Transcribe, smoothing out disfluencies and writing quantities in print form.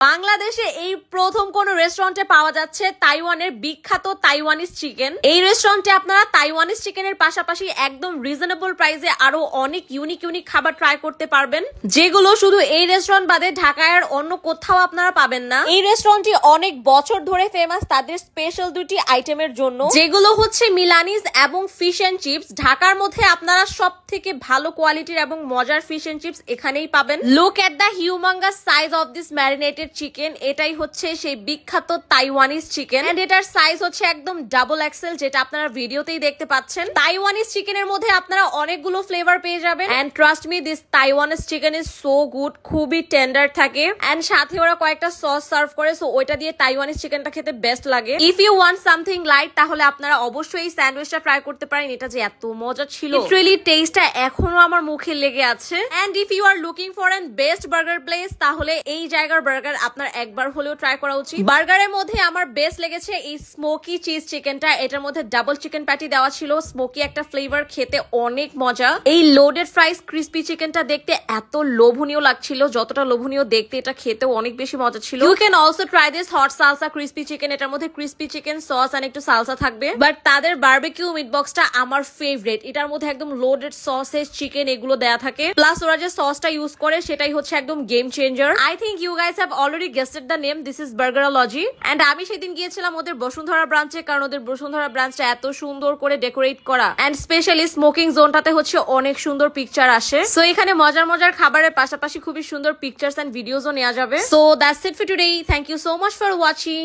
বাংলাদেশে এই প্রথম কোন রেস্টুরেন্টে পাওয়া যাচ্ছে তাইওয়ানের বিখ্যাত তাইওয়ানিজ চিকেন। এই রেস্টুরেন্টে আপনারা তাইওয়ানিজ চিকেনের পাশাপাশি একদম রিজনেবল প্রাইসে আরো অনেক ইউনিক খাবার ট্রাই করতে পারবেন, যেগুলো শুধু এই রেস্টুরেন্ট বাদে ঢাকায় অন্য কোথাও আপনারা পাবেন না। এই রেস্টুরেন্টটি অনেক বছর ধরে ফেমাস তাদের স্পেশাল দুটি আইটেমের জন্য, যেগুলো হচ্ছে মিলানিজ এবং ফিশ এন্ড চিপস। ঢাকার মধ্যে আপনারা সব থেকে ভালো কোয়ালিটির এবং মজার ফিশ এন্ড চিপস এখানেই পাবেন। Look at the humongous size of this marinated chicken. এটাই হচ্ছে সেই বিখ্যাত তাইওয়ানিজ চিকেন এন্ড এটার সাইজ হচ্ছে একদম ডাবল এক্সেল, যেটা আপনারা ভিডিওতেই দেখতে পাচ্ছেন। তাইওয়ানিজ চিকেনের মধ্যে আপনারা অনেকগুলো ফ্লেভার পেয়ে যাবেন and trust me this Taiwanese chicken is so good, খুবই টেন্ডার থাকে এন্ড সাথে ওরা কয়েকটা সস সার্ভ করে, সো ওইটা দিয়ে তাইওয়ানিজ চিকেনটা খেতে বেস্ট লাগে। If you want something light তাহলে আপনারা অবশ্যই এই স্যান্ডউইচটা ট্রাই করতে পারেন। এটা যে এত মজা ছিল, লিটারালি টেস্টটা এখনো আমার মুখে লেগে আছে। And if you are looking for an best burger place তাহলে এই জায়গার বার্গার আপনার একবার হলেও ট্রাই করা উচিত। বার্গারের মধ্যে আমার বেস্ট লেগেছে এই স্মোকি চিজ চিকেনটা। এটার মধ্যে ডাবল চিকেন প্যাটি দেওয়া ছিল, স্মোকি একটা ফ্লেভার, খেতে অনেক মজা। এই লোডেড ফ্রাইস ক্রিস্পি চিকেনটা দেখতে এত লোভনীয় লাগছিল, যতটা লোভনীয় দেখতে এটা খেতেও অনেক বেশি মজা ছিল। You can also try this hot salsa crispy chicken. এটার মধ্যে ক্রিস্পি চিকেন সস আর একটু সালসা থাকবে, বাট তাদের বারবিকিউ মিট বক্সটা আমার ফেভারিট। এটার মধ্যে একদম লোডেড সসেজ চিকেন এগুলো দেয়া থাকে, প্লাস ওরা যে সসটা ইউজ করে সেটাই হচ্ছে একদম game changer. I think you guys have already guessed the name, this is burgerology. And আমি সেদিন গিয়েছিলাম ওদের বসুন্ধরা ব্রাঞ্চে, কারণ ওদের বসুন্ধরা ব্রাঞ্চটা এত সুন্দর করে ডেকোরেট করা এন্ড স্পেশালি স্মোকিং জোনটাতে হচ্ছে অনেক সুন্দর পিকচার আসে। সো এখানে মজার খাবারের পাশাপাশি খুবই সুন্দর পিকচার্স এন্ড ভিডিওসও নেওয়া যাবে। So that's it for today. Thank you so much for watching.